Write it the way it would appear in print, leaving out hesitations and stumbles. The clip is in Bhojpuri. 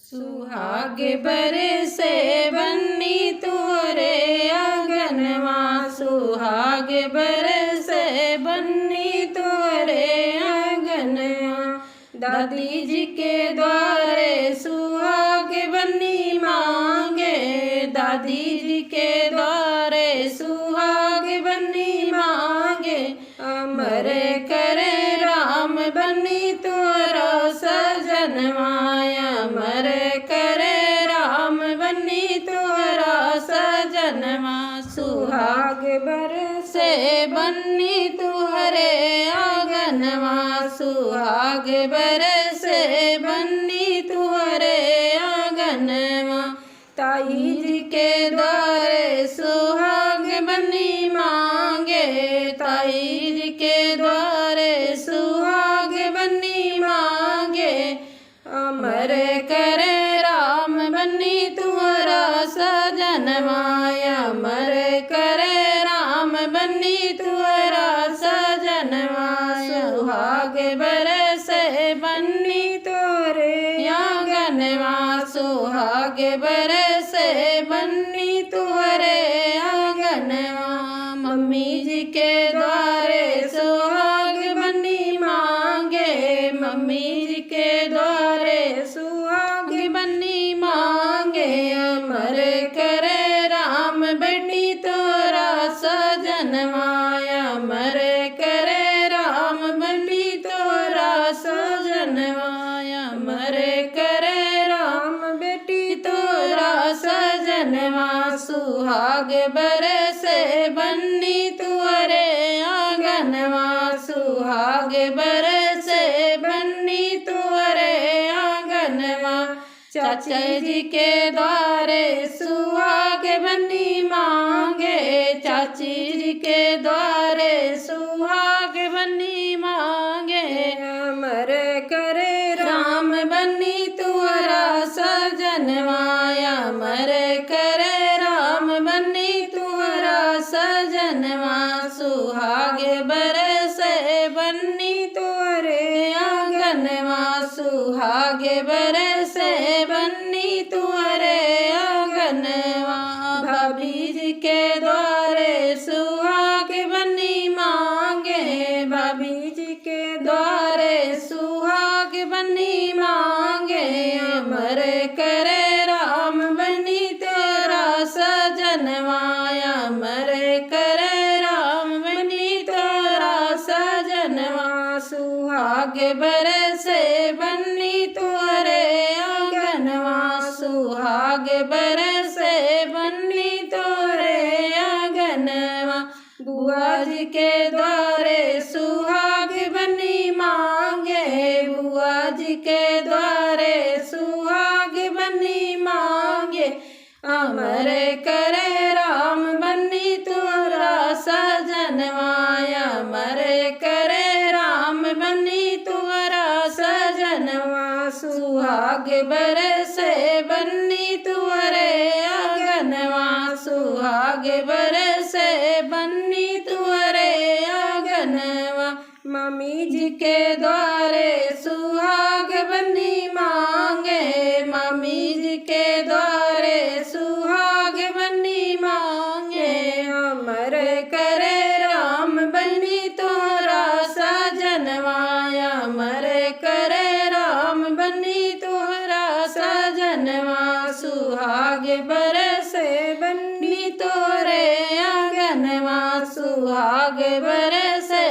सुहाग बरसे बन्नी तोरे आंगनवा, सुहाग बरसे बन्नी तोरे आंगनवा। दादी जी के द्वारे सुहाग बन्नी मांगे, दादी जी के द्वारे सुहाग बन्नी मांगे। अमर करे राम बन्नी तोरा सजनवा, अमर करे राम बन्नी तोरा सजनवा। सुहाग बरसे बन्नी तुहरे आंगनवा, सुहाग बरसे बन्नी तुहरे आंगनवा। ताई जी के द्वारे सुहाग बन्नी मांगे, ताई जी के द्वारे सुहाग बन्नी मांगे। अमर करे राम बन्नी तुहरा सजनवा, अमर करे राम बन्नी तुहरा सजनवा। सुहाग बरसे बन्नी तोरे आंगनवा, सुहाग बरसे बन्नी तुहरे आंगनवा। मम्मी जी के द्वारे सुहाग बन्नी मांगे, मम्मी जी के द्वारे सुहाग बन्नी मांगे। अमर करे राम बन्नी तोरा सजनवा, अमर करे राम बन्नी तोरा सजनवा। अमर करे राम बेटी तोरा सजनवा। सुहाग बरसे बन्नी तुहरे आंगनवा, सुहाग बरसे बन्नी तुहरे आंगनवा। चाचा जी के द्वारे सुहाग बन्नी मांगे, चाची जी के द्वारे सुहाग बन्नी मांगे। अमर करे राम बन्नी तुहरा सजनवा, अमर करे राम बन्नी तुहरा सजनवा। सुहाग बरसे बन्नी तुहरे आंगनवा, सुहाग बरसे बन्नी तुहरे आंगनवा। भाभी जी के द्वारे सुहाग बन्नी मांगे, भाभी जी के द्वारे सुहाग बन्नी मांगे। अमर करे राम बन्नी तोरा सजनवा, अमर करे राम बन्नी तोरा सजनवा। सुहाग बरसे बन्नी तुहरे आंगनवा, सुहाग बरसे बन्नी तोरे आंगनवा। बुआ जी के द्वारे सुहाग बन्नी मांगे, बुआ जी के द्वारे सुहाग बन्नी मांगे। अमर करे राम बन्नी तोरा सजनवा, अमर करे राम बन्नी तोरा सजनवा। सुहाग बरसे बन्नी तुहरे आंगनवा, सुहाग बरसे बन्नी तुहरे आंगनवा। मम्मी जी के द्वारे सुहाग बन्नी मांगे, मम्मी जी के द्वारे सुहाग बन्नी मांगे। अमर करे राम बन्नी तोरा सजनवा, अमर करे राम बन्नी तोरा सजनवा। सुहाग बरसे बन्नी तोरे आंगनवा, सुहाग बरसे